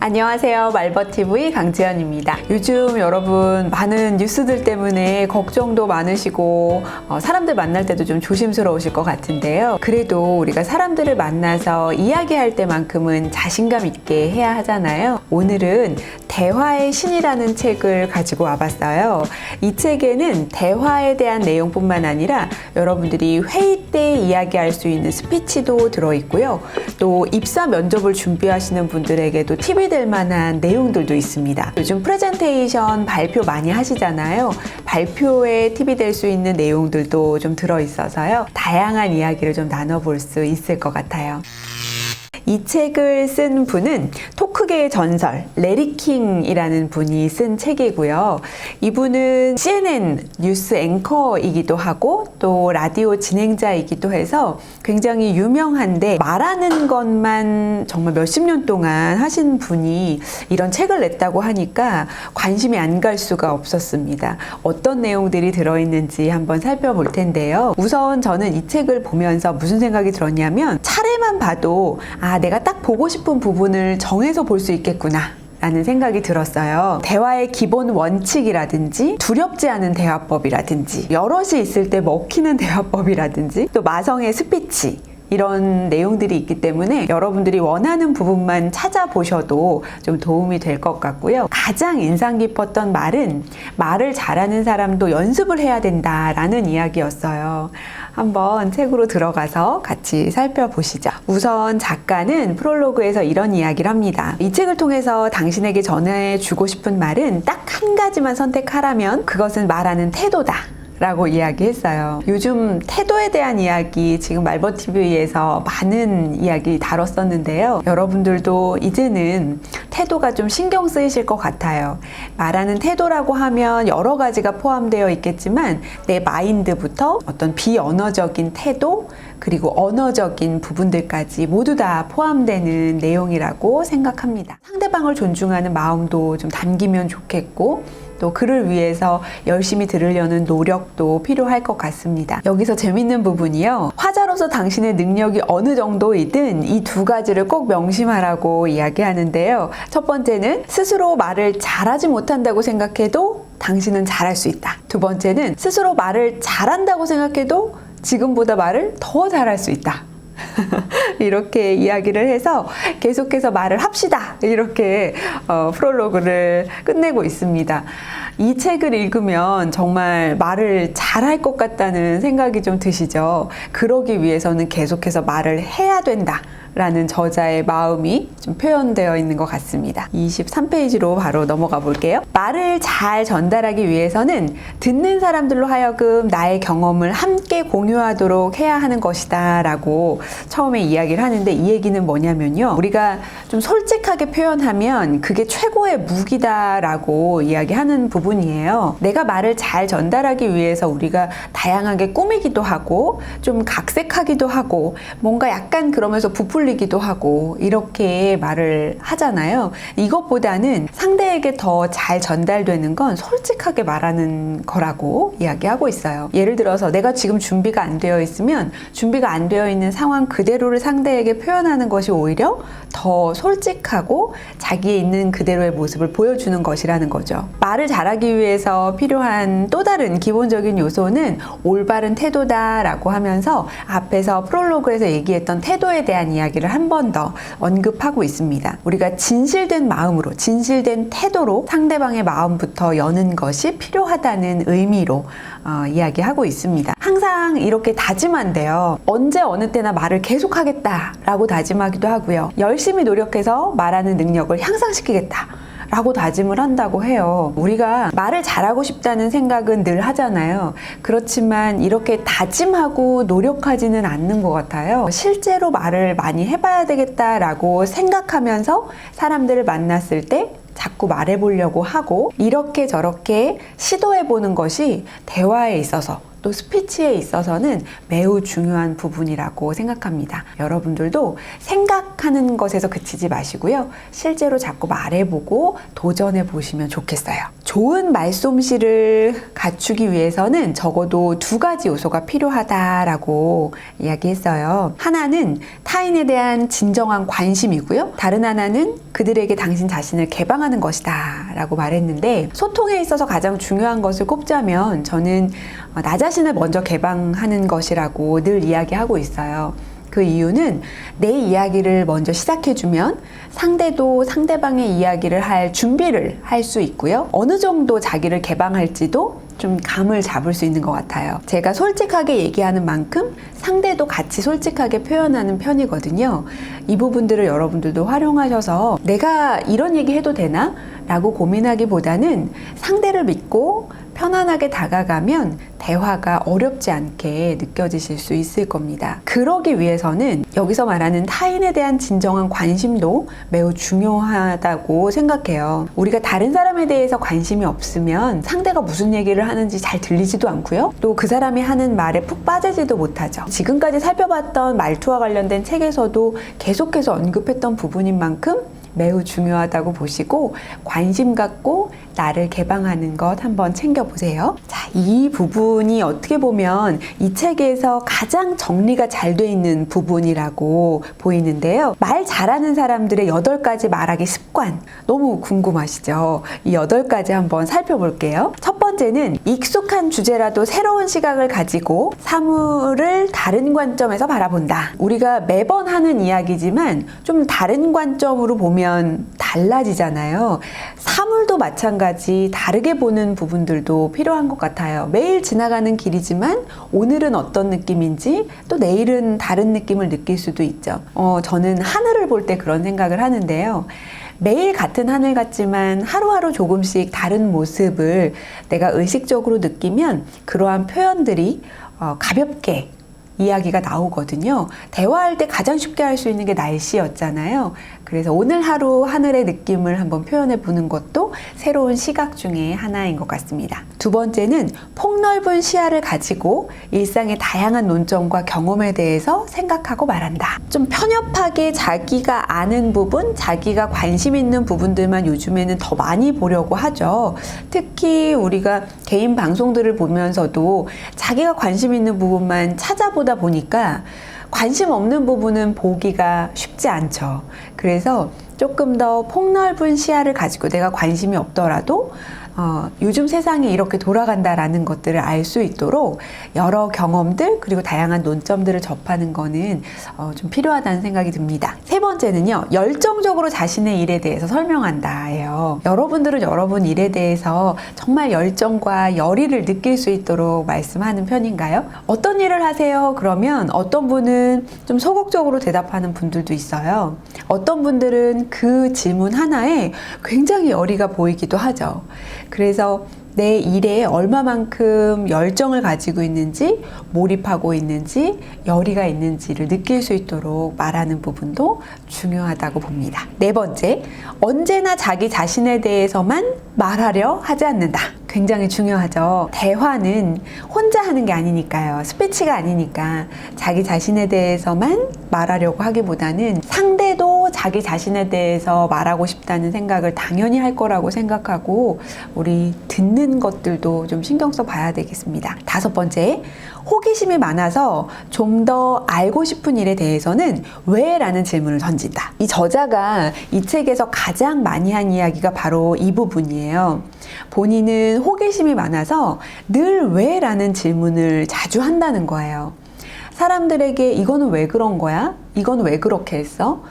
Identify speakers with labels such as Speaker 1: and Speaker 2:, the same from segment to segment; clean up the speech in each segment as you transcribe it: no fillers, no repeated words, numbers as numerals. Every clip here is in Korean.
Speaker 1: 안녕하세요. 말버TV 강지연입니다. 요즘 여러분 많은 뉴스들 때문에 걱정도 많으시고 사람들 만날 때도 좀 조심스러우실 것 같은데요. 그래도 우리가 사람들을 만나서 이야기할 때만큼은 자신감 있게 해야 하잖아요. 오늘은 대화의 신이라는 책을 가지고 와봤어요. 이 책에는 대화에 대한 내용뿐만 아니라 여러분들이 회의 때 이야기할 수 있는 스피치도 들어있고요. 또 입사 면접을 준비하시는 분들에게도 팁이 될 만한 내용들도 있습니다. 요즘 프레젠테이션 발표 많이 하시잖아요. 발표에 팁이 될 수 있는 내용들도 좀 들어있어서요. 다양한 이야기를 좀 나눠볼 수 있을 것 같아요. 이 책을 쓴 분은 토크계의 전설 레리 킹이라는 분이 쓴 책이고요. 이분은 CNN 뉴스 앵커이기도 하고 또 라디오 진행자이기도 해서 굉장히 유명한데 말하는 것만 정말 몇십 년 동안 하신 분이 이런 책을 냈다고 하니까 관심이 안 갈 수가 없었습니다. 어떤 내용들이 들어있는지 한번 살펴볼 텐데요. 우선 저는 이 책을 보면서 무슨 생각이 들었냐면 차례만 봐도 내가 딱 보고 싶은 부분을 정해서 볼 수 있겠구나 라는 생각이 들었어요. 대화의 기본 원칙이라든지 두렵지 않은 대화법이라든지 여럿이 있을 때 먹히는 대화법이라든지 또 마성의 스피치 이런 내용들이 있기 때문에 여러분들이 원하는 부분만 찾아보셔도 좀 도움이 될 것 같고요. 가장 인상 깊었던 말은 말을 잘하는 사람도 연습을 해야 된다라는 이야기였어요. 한번 책으로 들어가서 같이 살펴보시죠. 우선 작가는 프롤로그에서 이런 이야기를 합니다. 이 책을 통해서 당신에게 전해주고 싶은 말은 딱 한 가지만 선택하라면 그것은 말하는 태도다 라고 이야기했어요. 요즘 태도에 대한 이야기 지금 말버TV에서 많은 이야기 다뤘었는데요. 여러분들도 이제는 태도가 좀 신경 쓰이실 것 같아요. 말하는 태도라고 하면 여러 가지가 포함되어 있겠지만 내 마인드부터 어떤 비언어적인 태도 그리고 언어적인 부분들까지 모두 다 포함되는 내용이라고 생각합니다. 상대방을 존중하는 마음도 좀 담기면 좋겠고 또 그를 위해서 열심히 들으려는 노력도 필요할 것 같습니다. 여기서 재밌는 부분이요. 화자로서 당신의 능력이 어느 정도이든 이 두 가지를 꼭 명심하라고 이야기하는데요. 첫 번째는 스스로 말을 잘하지 못한다고 생각해도 당신은 잘할 수 있다. 두 번째는 스스로 말을 잘한다고 생각해도 지금보다 말을 더 잘할 수 있다. 이렇게 이야기를 해서 계속해서 말을 합시다 이렇게 프롤로그를 끝내고 있습니다. 이 책을 읽으면 정말 말을 잘할 것 같다는 생각이 좀 드시죠. 그러기 위해서는 계속해서 말을 해야 된다 라는 저자의 마음이 좀 표현되어 있는 것 같습니다. 23페이지로 바로 넘어가 볼게요. 말을 잘 전달하기 위해서는 듣는 사람들로 하여금 나의 경험을 함께 공유하도록 해야 하는 것이다 라고 처음에 이야기를 하는데 이 얘기는 뭐냐면요. 우리가 좀 솔직하게 표현하면 그게 최고의 무기다 라고 이야기하는 부분이에요. 내가 말을 잘 전달하기 위해서 우리가 다양하게 꾸미기도 하고 좀 각색하기도 하고 뭔가 약간 그러면서 부풀리기도 하고 이렇게 말을 하잖아요. 이것보다는 상대에게 더 잘 전달되는 건 솔직하게 말하는 거라고 이야기하고 있어요. 예를 들어서 내가 지금 준비가 안 되어 있으면 준비가 안 되어 있는 상황 그대로를 상대에게 표현하는 것이 오히려 더 솔직하고 자기에 있는 그대로의 모습을 보여주는 것이라는 거죠. 말을 잘하기 위해서 필요한 또 다른 기본적인 요소는 올바른 태도다라고 하면서 앞에서 프롤로그에서 얘기했던 태도에 대한 이야기를 한 번 더 언급하고 있습니다. 우리가 진실된 마음으로, 진실된 태도로 상대방의 마음부터 여는 것이 필요하다는 의미로 이야기하고 있습니다. 항상 이렇게 다짐한대요. 언제 어느 때나 말을 계속하겠다 라고 다짐하기도 하고요. 열심히 노력해서 말하는 능력을 향상시키겠다 라고 다짐을 한다고 해요. 우리가 말을 잘하고 싶다는 생각은 늘 하잖아요. 그렇지만 이렇게 다짐하고 노력하지는 않는 것 같아요. 실제로 말을 많이 해봐야 되겠다라고 생각하면서 사람들을 만났을 때 자꾸 말해보려고 하고 이렇게 저렇게 시도해보는 것이 대화에 있어서 또 스피치에 있어서는 매우 중요한 부분이라고 생각합니다. 여러분들도 생각하는 것에서 그치지 마시고요. 실제로 자꾸 말해보고 도전해보시면 좋겠어요. 좋은 말솜씨를 갖추기 위해서는 적어도 두 가지 요소가 필요하다라고 이야기했어요. 하나는 타인에 대한 진정한 관심이고요. 다른 하나는 그들에게 당신 자신을 개방하는 것이다 라고 말했는데, 소통에 있어서 가장 중요한 것을 꼽자면 저는 나 자신을 먼저 개방하는 것이라고 늘 이야기하고 있어요. 그 이유는 내 이야기를 먼저 시작해주면 상대도 상대방의 이야기를 할 준비를 할 수 있고요. 어느 정도 자기를 개방할지도 좀 감을 잡을 수 있는 것 같아요. 제가 솔직하게 얘기하는 만큼 상대도 같이 솔직하게 표현하는 편이거든요. 이 부분들을 여러분들도 활용하셔서 내가 이런 얘기 해도 되나? 라고 고민하기보다는 상대를 믿고 편안하게 다가가면 대화가 어렵지 않게 느껴지실 수 있을 겁니다. 그러기 위해서는 여기서 말하는 타인에 대한 진정한 관심도 매우 중요하다고 생각해요. 우리가 다른 사람에 대해서 관심이 없으면 상대가 무슨 얘기를 하는지 잘 들리지도 않고요. 또 그 사람이 하는 말에 푹 빠지지도 못하죠. 지금까지 살펴봤던 말투와 관련된 책에서도 계속해서 언급했던 부분인 만큼 매우 중요하다고 보시고 관심 갖고 나를 개방하는 것 한번 챙겨보세요. 자, 이 부분이 어떻게 보면 이 책에서 가장 정리가 잘 돼 있는 부분이라고 보이는데요. 말 잘하는 사람들의 8가지 말하기 습관, 너무 궁금하시죠? 이 8가지 한번 살펴볼게요. 첫 번째는 익숙한 주제라도 새로운 시각을 가지고 사물을 다른 관점에서 바라본다. 우리가 매번 하는 이야기지만 좀 다른 관점으로 보면 달라지잖아요. 사물도 마찬가지 다르게 보는 부분들도 필요한 것 같아요. 매일 지나가는 길이지만 오늘은 어떤 느낌인지 또 내일은 다른 느낌을 느낄 수도 있죠. 저는 하늘을 볼 때 그런 생각을 하는데요. 매일 같은 하늘 같지만 하루하루 조금씩 다른 모습을 내가 의식적으로 느끼면 그러한 표현들이 가볍게 이야기가 나오거든요. 대화할 때 가장 쉽게 할 수 있는 게 날씨였잖아요. 그래서 오늘 하루 하늘의 느낌을 한번 표현해 보는 것도 새로운 시각 중에 하나인 것 같습니다. 두 번째는 폭넓은 시야를 가지고 일상의 다양한 논점과 경험에 대해서 생각하고 말한다. 좀 편협하게 자기가 아는 부분, 자기가 관심 있는 부분들만 요즘에는 더 많이 보려고 하죠. 특히 우리가 개인 방송들을 보면서도 자기가 관심 있는 부분만 찾아보다 보니까 관심 없는 부분은 보기가 쉽지 않죠. 그래서 조금 더 폭넓은 시야를 가지고 내가 관심이 없더라도 요즘 세상이 이렇게 돌아간다라는 것들을 알 수 있도록 여러 경험들 그리고 다양한 논점들을 접하는 거는 좀 필요하다는 생각이 듭니다. 세 번째는요, 열정적으로 자신의 일에 대해서 설명한다예요. 여러분들은 여러분 일에 대해서 정말 열정과 열의를 느낄 수 있도록 말씀하는 편인가요? 어떤 일을 하세요? 그러면 어떤 분은 좀 소극적으로 대답하는 분들도 있어요. 어떤 분들은 그 질문 하나에 굉장히 열의가 보이기도 하죠. 그래서 내 일에 얼마만큼 열정을 가지고 있는지, 몰입하고 있는지, 열의가 있는지를 느낄 수 있도록 말하는 부분도 중요하다고 봅니다. 네 번째, 언제나 자기 자신에 대해서만 말하려 하지 않는다. 굉장히 중요하죠. 대화는 혼자 하는 게 아니니까요. 스피치가 아니니까 자기 자신에 대해서만 말하려고 하기보다는 상대도 자기 자신에 대해서 말하고 싶다는 생각을 당연히 할 거라고 생각하고 우리 듣는 것들도 좀 신경 써 봐야 되겠습니다. 다섯 번째, 호기심이 많아서 좀 더 알고 싶은 일에 대해서는 왜? 라는 질문을 던진다. 이 저자가 이 책에서 가장 많이 한 이야기가 바로 이 부분이에요. 본인은 호기심이 많아서 늘 왜? 라는 질문을 자주 한다는 거예요. 사람들에게 이거는 왜 그런 거야? 이건 왜 그렇게 했어?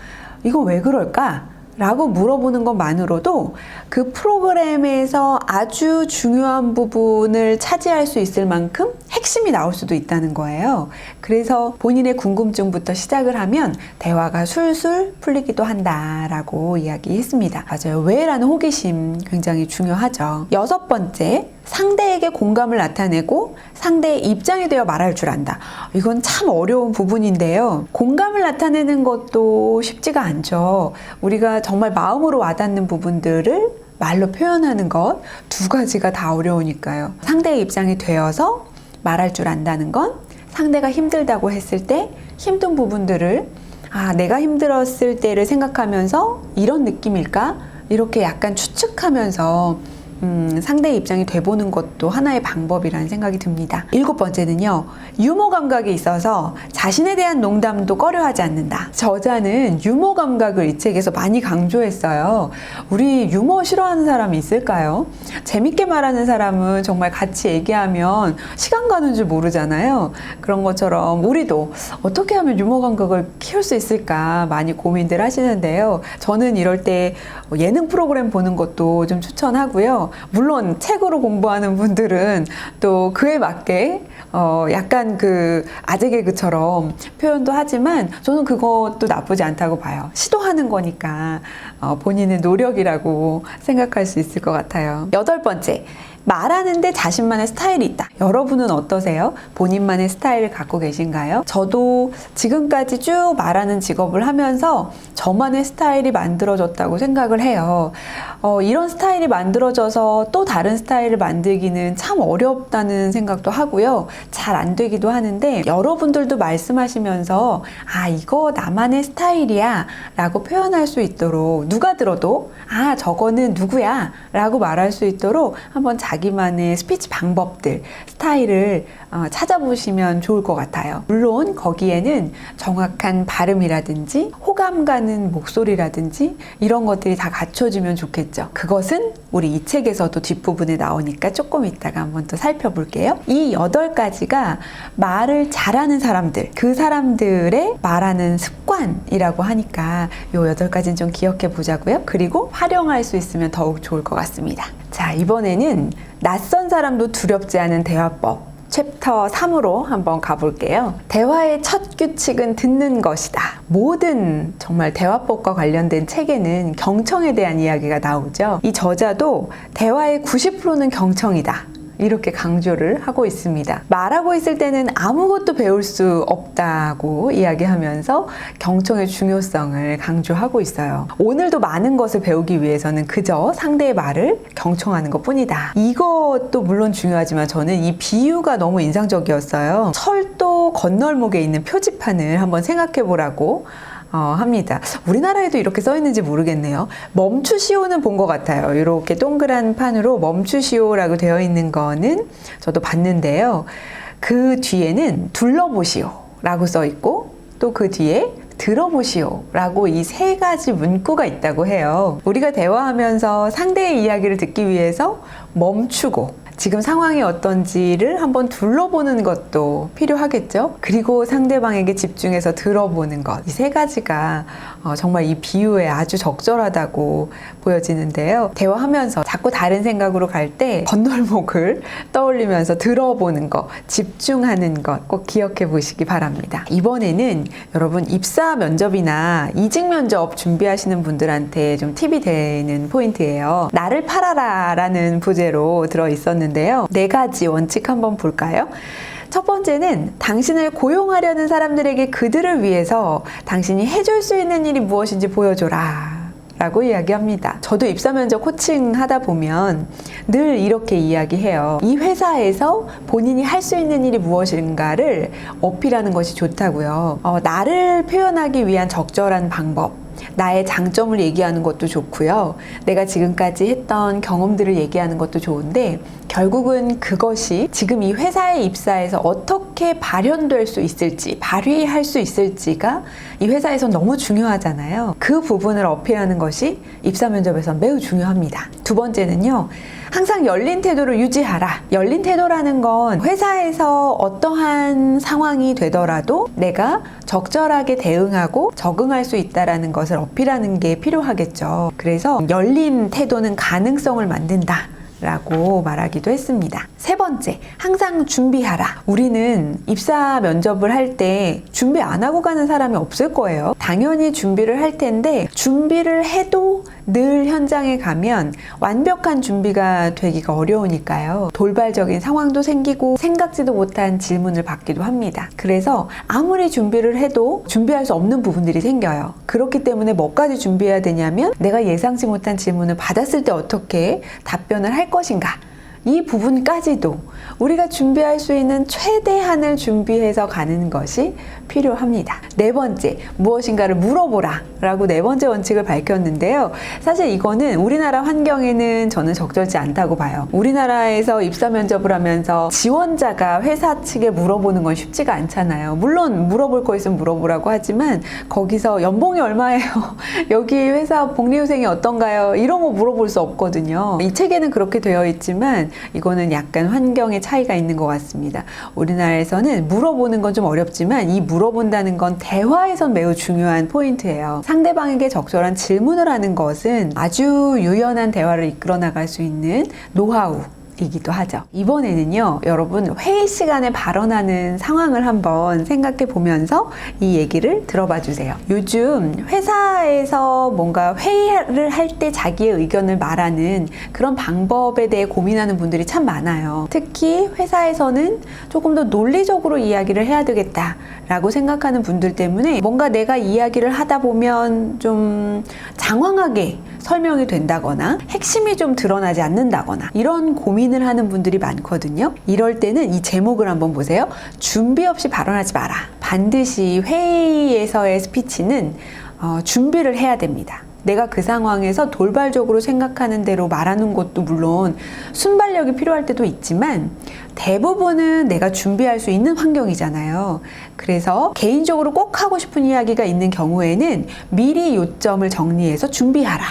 Speaker 1: 이건 왜 그럴까? 라고 물어보는 것만으로도 그 프로그램에서 아주 중요한 부분을 차지할 수 있을 만큼 핵심이 나올 수도 있다는 거예요. 그래서 본인의 궁금증부터 시작을 하면 대화가 술술 풀리기도 한다라고 이야기했습니다. 맞아요. 왜라는 호기심 굉장히 중요하죠. 여섯 번째, 상대에게 공감을 나타내고 상대의 입장이 되어 말할 줄 안다. 이건 참 어려운 부분인데요. 공감을 나타내는 것도 쉽지가 않죠. 우리가 정말 마음으로 와닿는 부분들을 말로 표현하는 것, 두 가지가 다 어려우니까요. 상대의 입장이 되어서 말할 줄 안다는 건 상대가 힘들다고 했을 때 힘든 부분들을 내가 힘들었을 때를 생각하면서 이런 느낌일까? 이렇게 약간 추측하면서 상대의 입장이 돼보는 것도 하나의 방법이라는 생각이 듭니다. 7번째는요. 유머 감각이 있어서 자신에 대한 농담도 꺼려하지 않는다. 저자는 유머 감각을 이 책에서 많이 강조했어요. 우리 유머 싫어하는 사람이 있을까요? 재밌게 말하는 사람은 정말 같이 얘기하면 시간 가는 줄 모르잖아요. 그런 것처럼 우리도 어떻게 하면 유머 감각을 키울 수 있을까 많이 고민들 하시는데요. 저는 이럴 때 예능 프로그램 보는 것도 좀 추천하고요. 물론 책으로 공부하는 분들은 또 그에 맞게 약간 그 아재 개그처럼 표현도 하지만 저는 그것도 나쁘지 않다고 봐요. 시도하는 거니까 본인의 노력이라고 생각할 수 있을 것 같아요. 8번째. 말하는데 자신만의 스타일이 있다. 여러분은 어떠세요? 본인만의 스타일을 갖고 계신가요? 저도 지금까지 쭉 말하는 직업을 하면서 저만의 스타일이 만들어졌다고 생각을 해요. 이런 스타일이 만들어져서 또 다른 스타일을 만들기는 참 어렵다는 생각도 하고요. 잘 안 되기도 하는데 여러분들도 말씀하시면서 이거 나만의 스타일이야 라고 표현할 수 있도록 누가 들어도 저거는 누구야 라고 말할 수 있도록 한번 자기만의 스피치 방법들, 스타일을 찾아보시면 좋을 것 같아요. 물론 거기에는 정확한 발음이라든지 호감 가는 목소리라든지 이런 것들이 다 갖춰지면 좋겠죠. 그것은 우리 이 책에서도 뒷부분에 나오니까 조금 이따가 한번 또 살펴볼게요. 이 8가지가 말을 잘하는 사람들, 그 사람들의 말하는 습관이라고 하니까 이 8가지는 좀 기억해 보자고요. 그리고 활용할 수 있으면 더욱 좋을 것 같습니다. 자, 이번에는 낯선 사람도 두렵지 않은 대화법 챕터 3으로 한번 가볼게요. 대화의 첫 규칙은 듣는 것이다. 모든 정말 대화법과 관련된 책에는 경청에 대한 이야기가 나오죠. 이 저자도 대화의 90%는 경청이다. 이렇게 강조를 하고 있습니다. 말하고 있을 때는 아무것도 배울 수 없다고 이야기하면서 경청의 중요성을 강조하고 있어요. 오늘도 많은 것을 배우기 위해서는 그저 상대의 말을 경청하는 것 뿐이다. 이것도 물론 중요하지만 저는 이 비유가 너무 인상적이었어요. 철도 건널목에 있는 표지판을 한번 생각해 보라고 합니다. 우리나라에도 이렇게 써 있는지 모르겠네요. 멈추시오는 본 것 같아요. 이렇게 동그란 판으로 멈추시오라고 되어 있는 거는 저도 봤는데요. 그 뒤에는 둘러보시오 라고 써 있고 또 그 뒤에 들어보시오 라고 이 3가지 문구가 있다고 해요. 우리가 대화하면서 상대의 이야기를 듣기 위해서 멈추고 지금 상황이 어떤지를 한번 둘러보는 것도 필요하겠죠. 그리고 상대방에게 집중해서 들어보는 것, 이 3가지가 정말 이 비유에 아주 적절하다고 보여지는데요. 대화하면서 자꾸 다른 생각으로 갈 때 건널목을 떠올리면서 들어보는 것, 집중하는 것 꼭 기억해 보시기 바랍니다. 이번에는 여러분 입사 면접이나 이직 면접 준비하시는 분들한테 좀 팁이 되는 포인트예요. 나를 팔아라 라는 부제로 들어있었는데요. 4가지 원칙 한번 볼까요? 첫 번째는 당신을 고용하려는 사람들에게 그들을 위해서 당신이 해줄 수 있는 일이 무엇인지 보여줘라 라고 이야기합니다. 저도 입사 면접 코칭 하다 보면 늘 이렇게 이야기해요. 이 회사에서 본인이 할 수 있는 일이 무엇인가를 어필하는 것이 좋다고요. 나를 표현하기 위한 적절한 방법, 나의 장점을 얘기하는 것도 좋고요. 내가 지금까지 했던 경험들을 얘기하는 것도 좋은데 결국은 그것이 지금 이 회사에 입사해서 어떻게 발현될 수 있을지, 발휘할 수 있을지가 이 회사에서 너무 중요하잖아요. 그 부분을 어필하는 것이 입사 면접에서 매우 중요합니다. 2번째는요. 항상 열린 태도를 유지하라. 열린 태도라는 건 회사에서 어떠한 상황이 되더라도 내가 적절하게 대응하고 적응할 수 있다는 것을 어필하는 게 필요하겠죠. 그래서 열린 태도는 가능성을 만든다 라고 말하기도 했습니다. 3번째, 항상 준비하라. 우리는 입사 면접을 할 때 준비 안 하고 가는 사람이 없을 거예요. 당연히 준비를 할 텐데 준비를 해도 늘 현장에 가면 완벽한 준비가 되기가 어려우니까요. 돌발적인 상황도 생기고 생각지도 못한 질문을 받기도 합니다. 그래서 아무리 준비를 해도 준비할 수 없는 부분들이 생겨요. 그렇기 때문에 뭐까지 준비해야 되냐면 내가 예상치 못한 질문을 받았을 때 어떻게 답변을 할 것인가, 이 부분까지도 우리가 준비할 수 있는 최대한을 준비해서 가는 것이 필요합니다. 네 번째, 무엇인가를 물어보라 라고 네 번째 원칙을 밝혔는데요. 사실 이거는 우리나라 환경에는 저는 적절치 않다고 봐요. 우리나라에서 입사 면접을 하면서 지원자가 회사 측에 물어보는 건 쉽지가 않잖아요. 물론 물어볼 거 있으면 물어보라고 하지만 거기서 연봉이 얼마예요? 여기 회사 복리후생이 어떤가요? 이런 거 물어볼 수 없거든요. 이 책에는 그렇게 되어 있지만 이거는 약간 환경의 차이가 있는 것 같습니다. 우리나라에서는 물어보는 건 좀 어렵지만 이 물어본다는 건 대화에선 매우 중요한 포인트예요. 상대방에게 적절한 질문을 하는 것은 아주 유연한 대화를 이끌어 나갈 수 있는 노하우 이기도 하죠. 이번에는요, 여러분 회의 시간에 발언하는 상황을 한번 생각해 보면서 이 얘기를 들어봐 주세요. 요즘 회사에서 뭔가 회의를 할 때 자기의 의견을 말하는 그런 방법에 대해 고민하는 분들이 참 많아요. 특히 회사에서는 조금 더 논리적으로 이야기를 해야 되겠다라고 생각하는 분들 때문에 뭔가 내가 이야기를 하다 보면 좀 장황하게 설명이 된다거나 핵심이 좀 드러나지 않는다거나 이런 고민을 하는 분들이 많거든요. 이럴 때는 이 제목을 한번 보세요. 준비 없이 발언하지 마라. 반드시 회의에서의 스피치는 준비를 해야 됩니다. 내가 그 상황에서 돌발적으로 생각하는 대로 말하는 것도 물론 순발력이 필요할 때도 있지만 대부분은 내가 준비할 수 있는 환경이잖아요. 그래서 개인적으로 꼭 하고 싶은 이야기가 있는 경우에는 미리 요점을 정리해서 준비하라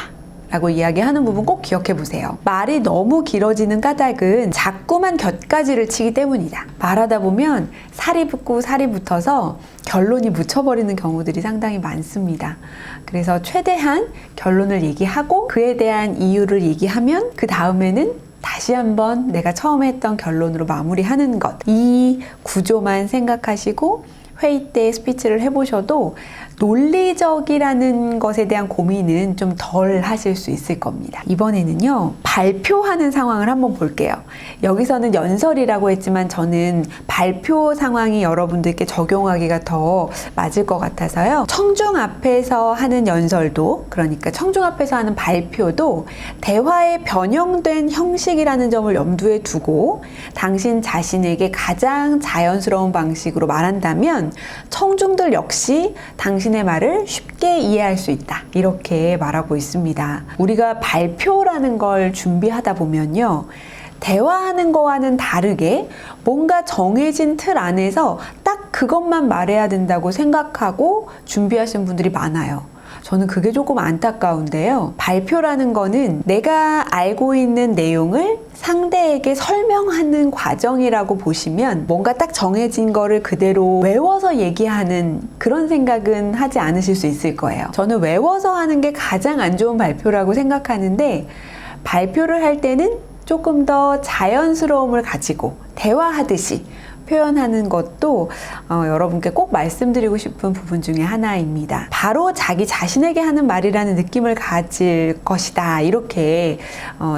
Speaker 1: 라고 이야기하는 부분 꼭 기억해 보세요. 말이 너무 길어지는 까닭은 자꾸만 곁가지를 치기 때문이다. 말하다 보면 살이 붙고 살이 붙어서 결론이 묻혀버리는 경우들이 상당히 많습니다. 그래서 최대한 결론을 얘기하고 그에 대한 이유를 얘기하면 그 다음에는 다시 한번 내가 처음에 했던 결론으로 마무리하는 것, 이 구조만 생각하시고 회의 때 스피치를 해보셔도 논리적이라는 것에 대한 고민은 좀 덜 하실 수 있을 겁니다. 이번에는요, 발표하는 상황을 한번 볼게요. 여기서는 연설이라고 했지만 저는 발표 상황이 여러분들께 적용하기가 더 맞을 것 같아서요. 청중 앞에서 하는 연설도, 그러니까 청중 앞에서 하는 발표도 대화의 변형된 형식이라는 점을 염두에 두고 당신 자신에게 가장 자연스러운 방식으로 말한다면 청중들 역시 당신의 말을 쉽게 이해할 수 있다. 이렇게 말하고 있습니다. 우리가 발표라는 걸 준비하다 보면요, 대화하는 거와는 다르게 뭔가 정해진 틀 안에서 딱 그것만 말해야 된다고 생각하고 준비하시는 분들이 많아요. 저는 그게 조금 안타까운데요. 발표라는 거는 내가 알고 있는 내용을 상대에게 설명하는 과정이라고 보시면 뭔가 딱 정해진 거를 그대로 외워서 얘기하는 그런 생각은 하지 않으실 수 있을 거예요. 저는 외워서 하는 게 가장 안 좋은 발표라고 생각하는데 발표를 할 때는 조금 더 자연스러움을 가지고 대화하듯이 표현하는 것도 여러분께 꼭 말씀드리고 싶은 부분 중에 하나입니다. 바로 자기 자신에게 하는 말이라는 느낌을 가질 것이다. 이렇게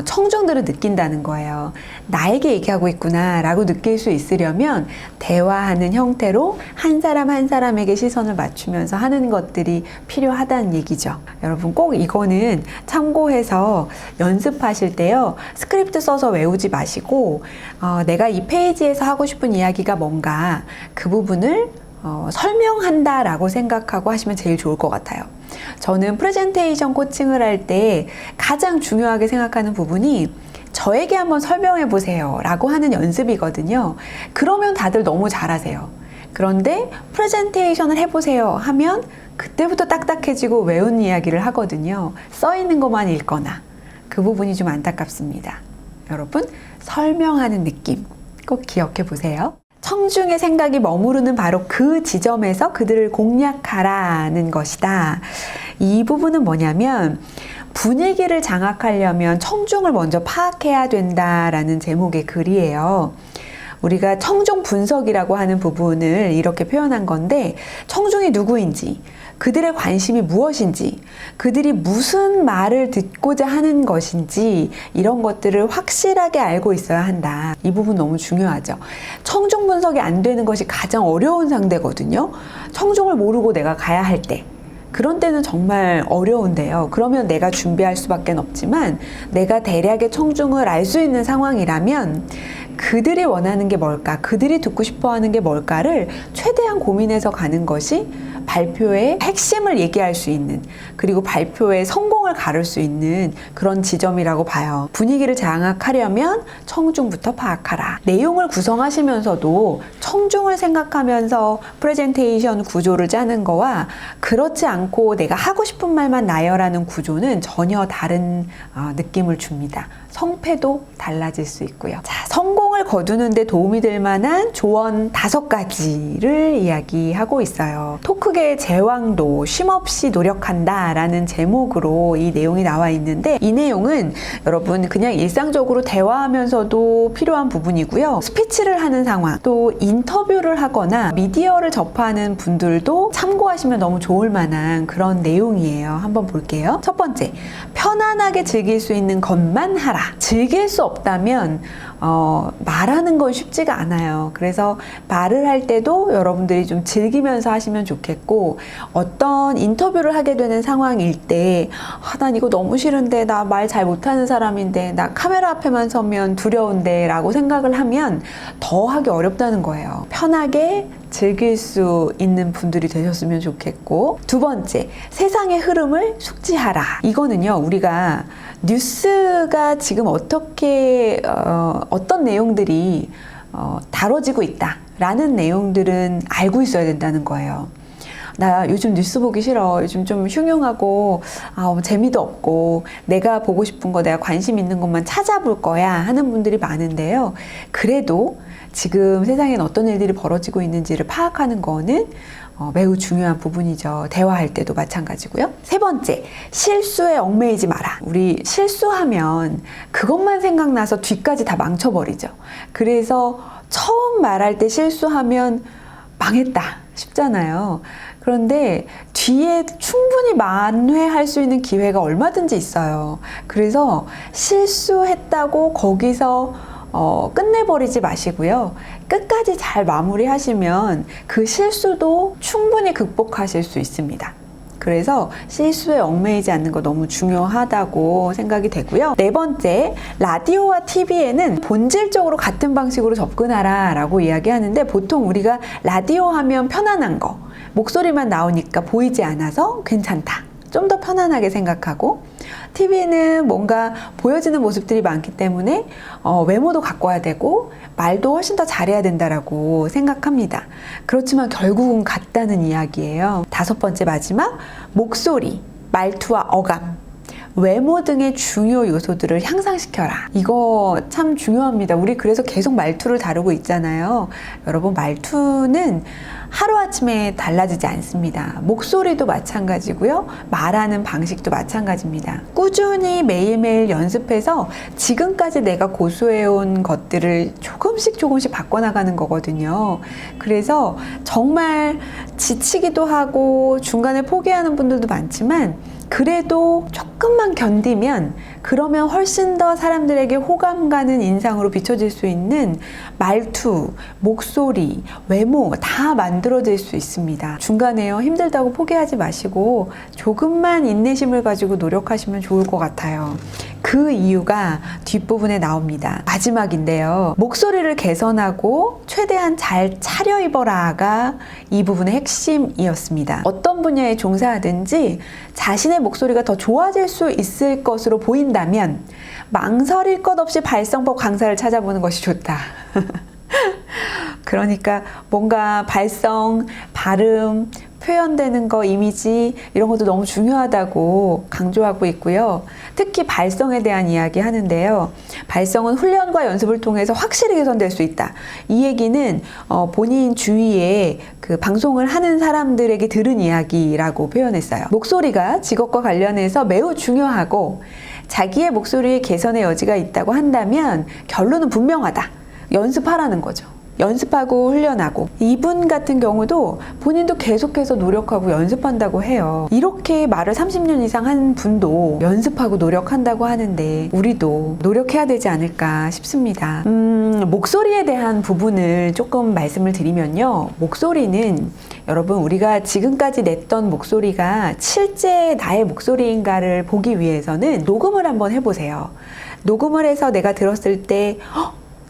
Speaker 1: 청중들은 느낀다는 거예요. 나에게 얘기하고 있구나 라고 느낄 수 있으려면 대화하는 형태로 한 사람 한 사람에게 시선을 맞추면서 하는 것들이 필요하다는 얘기죠. 여러분 꼭 이거는 참고해서 연습하실 때요. 스크립트 써서 외우지 마시고 내가 이 페이지에서 하고 싶은 이야기가 뭔가 그 부분을 설명한다 라고 생각하고 하시면 제일 좋을 것 같아요. 저는 프레젠테이션 코칭을 할 때 가장 중요하게 생각하는 부분이 저에게 한번 설명해 보세요 라고 하는 연습이거든요. 그러면 다들 너무 잘하세요. 그런데 프레젠테이션을 해보세요 하면 그때부터 딱딱해지고 외운 이야기를 하거든요. 써 있는 것만 읽거나. 그 부분이 좀 안타깝습니다. 여러분, 설명하는 느낌 꼭 기억해 보세요. 청중의 생각이 머무르는 바로 그 지점에서 그들을 공략하라는 것이다. 이 부분은 뭐냐면 분위기를 장악하려면 청중을 먼저 파악해야 된다라는 제목의 글이에요. 우리가 청중 분석이라고 하는 부분을 이렇게 표현한 건데 청중이 누구인지, 그들의 관심이 무엇인지, 그들이 무슨 말을 듣고자 하는 것인지 이런 것들을 확실하게 알고 있어야 한다. 이 부분 너무 중요하죠. 청중 분석이 안 되는 것이 가장 어려운 상대거든요. 청중을 모르고 내가 가야 할 때 그런 때는 정말 어려운데요. 그러면 내가 준비할 수밖에 없지만 내가 대략의 청중을 알 수 있는 상황이라면 그들이 원하는 게 뭘까, 그들이 듣고 싶어 하는 게 뭘까를 최대한 고민해서 가는 것이 발표의 핵심을 얘기할 수 있는, 그리고 발표의 성공을 가를 수 있는 그런 지점이라고 봐요. 분위기를 장악하려면 청중부터 파악하라. 내용을 구성하시면서도 청중을 생각하면서 프레젠테이션 구조를 짜는 거와 그렇지 않고 내가 하고 싶은 말만 나열하는 구조는 전혀 다른 느낌을 줍니다. 성패도 달라질 수 있고요. 자, 성공을 거두는 데 도움이 될 만한 조언 5가지를 이야기하고 있어요. 토크계의 제왕도 쉼없이 노력한다 라는 제목으로 이 내용이 나와 있는데, 이 내용은 여러분 그냥 일상적으로 대화하면서도 필요한 부분이고요. 스피치를 하는 상황, 또 인터뷰를 하거나 미디어를 접하는 분들도 참고하시면 너무 좋을 만한 그런 내용이에요. 한번 볼게요. 첫 번째, 편안하게 즐길 수 있는 것만 하라. 즐길 수 없다면 말하는 건 쉽지가 않아요. 그래서 말을 할 때도 여러분들이 좀 즐기면서 하시면 좋겠고, 어떤 인터뷰를 하게 되는 상황일 때 난 이거 너무 싫은데, 나 말 잘 못하는 사람인데, 나 카메라 앞에만 서면 두려운데 라고 생각을 하면 더 하기 어렵다는 거예요. 편하게 즐길 수 있는 분들이 되셨으면 좋겠고, 두 번째, 세상의 흐름을 숙지하라. 이거는요, 우리가 뉴스가 지금 어떤 내용들이 다뤄지고 있다라는 내용들은 알고 있어야 된다는 거예요. 나 요즘 뉴스 보기 싫어. 요즘 좀 흉흉하고 재미도 없고 내가 보고 싶은 거, 내가 관심 있는 것만 찾아볼 거야 하는 분들이 많은데요. 그래도 지금 세상엔 어떤 일들이 벌어지고 있는지를 파악하는 거는 매우 중요한 부분이죠. 대화할 때도 마찬가지고요. 세 번째, 실수에 얽매이지 마라. 우리 실수하면 그것만 생각나서 뒤까지 다 망쳐버리죠. 그래서 처음 말할 때 실수하면 망했다 싶잖아요. 그런데 뒤에 충분히 만회할 수 있는 기회가 얼마든지 있어요. 그래서 실수했다고 거기서 끝내버리지 마시고요. 끝까지 잘 마무리하시면 그 실수도 충분히 극복하실 수 있습니다. 그래서 실수에 얽매이지 않는 거 너무 중요하다고 생각이 되고요. 네 번째, 라디오와 TV에는 본질적으로 같은 방식으로 접근하라 라고 이야기하는데, 보통 우리가 라디오 하면 편안한 거, 목소리만 나오니까 보이지 않아서 괜찮다, 좀 더 편안하게 생각하고, TV는 뭔가 보여지는 모습들이 많기 때문에 외모도 가꿔야 되고 말도 훨씬 더 잘해야 된다라고 생각합니다. 그렇지만 결국은 같다는 이야기예요. 다섯 번째, 마지막, 목소리, 말투와 어감, 외모 등의 중요 요소들을 향상시켜라. 이거 참 중요합니다. 우리 그래서 계속 말투를 다루고 있잖아요. 여러분, 말투는 하루아침에 달라지지 않습니다. 목소리도 마찬가지고요. 말하는 방식도 마찬가지입니다. 꾸준히 매일매일 연습해서 지금까지 내가 고수해온 것들을 조금씩 바꿔나가는 거거든요. 그래서 정말 지치기도 하고 중간에 포기하는 분들도 많지만, 그래도 조금만 견디면, 그러면 훨씬 더 사람들에게 호감 가는 인상으로 비춰질 수 있는 말투, 목소리, 외모 다 만들어질 수 있습니다. 중간에요, 힘들다고 포기하지 마시고 조금만 인내심을 가지고 노력하시면 좋을 것 같아요. 그 이유가 뒷부분에 나옵니다. 마지막인데요, 목소리를 개선하고 최대한 잘 차려입어라가 이 부분의 핵심이었습니다. 어떤 분야에 종사하든지 자신의 목소리가 더 좋아질 수 있을 것으로 보인다면 망설일 것 없이 발성법 강사를 찾아보는 것이 좋다. 그러니까 뭔가 발성, 발음, 표현되는 거, 이미지 이런 것도 너무 중요하다고 강조하고 있고요. 특히 발성에 대한 이야기 하는데요. 발성은 훈련과 연습을 통해서 확실히 개선될 수 있다. 이 얘기는 본인 주위에 그 방송을 하는 사람들에게 들은 이야기라고 표현했어요. 목소리가 직업과 관련해서 매우 중요하고 자기의 목소리의 개선의 여지가 있다고 한다면 결론은 분명하다. 연습하라는 거죠. 연습하고 훈련하고, 이분 같은 경우도 본인도 계속해서 노력하고 연습한다고 해요. 이렇게 말을 30년 이상 한 분도 연습하고 노력한다고 하는데 우리도 노력해야 되지 않을까 싶습니다. 목소리에 대한 부분을 조금 말씀을 드리면요. 목소리는 여러분, 우리가 지금까지 냈던 목소리가 실제 나의 목소리인가를 보기 위해서는 녹음을 한번 해보세요. 녹음을 해서 내가 들었을 때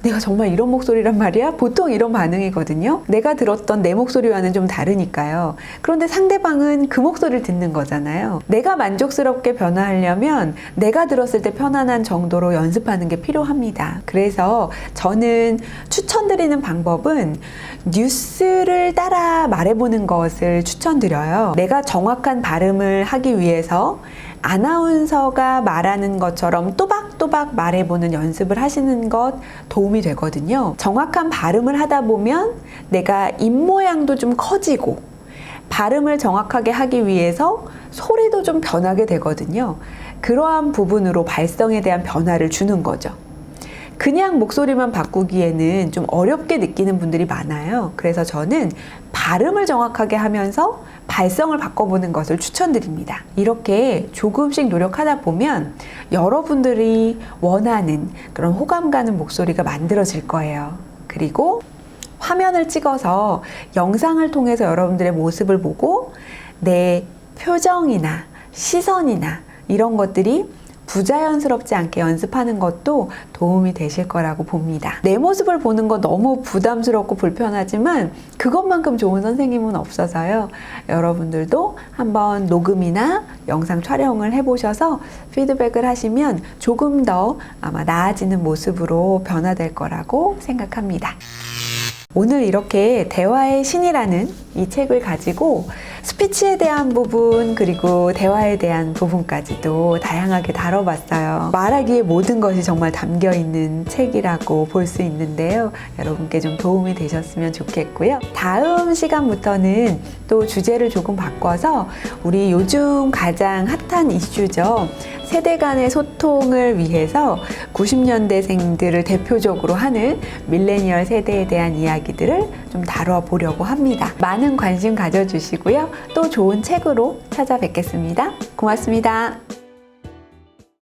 Speaker 1: 내가 정말 이런 목소리란 말이야? 보통 이런 반응이거든요. 내가 들었던 내 목소리와는 좀 다르니까요. 그런데 상대방은 그 목소리를 듣는 거잖아요. 내가 만족스럽게 변화하려면 내가 들었을 때 편안한 정도로 연습하는 게 필요합니다. 그래서 저는 추천드리는 방법은 뉴스를 따라 말해보는 것을 추천드려요. 내가 정확한 발음을 하기 위해서 아나운서가 말하는 것처럼 또박또박 말해보는 연습을 하시는 것 도움이 되거든요. 정확한 발음을 하다 보면 내가 입모양도 좀 커지고, 발음을 정확하게 하기 위해서 소리도 좀 변하게 되거든요. 그러한 부분으로 발성에 대한 변화를 주는 거죠. 그냥 목소리만 바꾸기에는 좀 어렵게 느끼는 분들이 많아요. 그래서 저는 발음을 정확하게 하면서 발성을 바꿔보는 것을 추천드립니다. 이렇게 조금씩 노력하다 보면 여러분들이 원하는 그런 호감 가는 목소리가 만들어질 거예요. 그리고 화면을 찍어서 영상을 통해서 여러분들의 모습을 보고 내 표정이나 시선이나 이런 것들이 부자연스럽지 않게 연습하는 것도 도움이 되실 거라고 봅니다. 내 모습을 보는 거 너무 부담스럽고 불편하지만 그것만큼 좋은 선생님은 없어서요. 여러분들도 한번 녹음이나 영상 촬영을 해보셔서 피드백을 하시면 조금 더 아마 나아지는 모습으로 변화될 거라고 생각합니다. 오늘 이렇게 대화의 신이라는 이 책을 가지고 스피치에 대한 부분, 그리고 대화에 대한 부분까지도 다양하게 다뤄봤어요. 말하기에 모든 것이 정말 담겨있는 책이라고 볼 수 있는데요. 여러분께 좀 도움이 되셨으면 좋겠고요. 다음 시간부터는 또 주제를 조금 바꿔서 우리 요즘 가장 핫한 이슈죠. 세대 간의 소통을 위해서 90년대생들을 대표적으로 하는 밀레니얼 세대에 대한 이야기들을 좀 다뤄보려고 합니다. 많은 관심 가져주시고요. 또 좋은 책으로 찾아뵙겠습니다. 고맙습니다.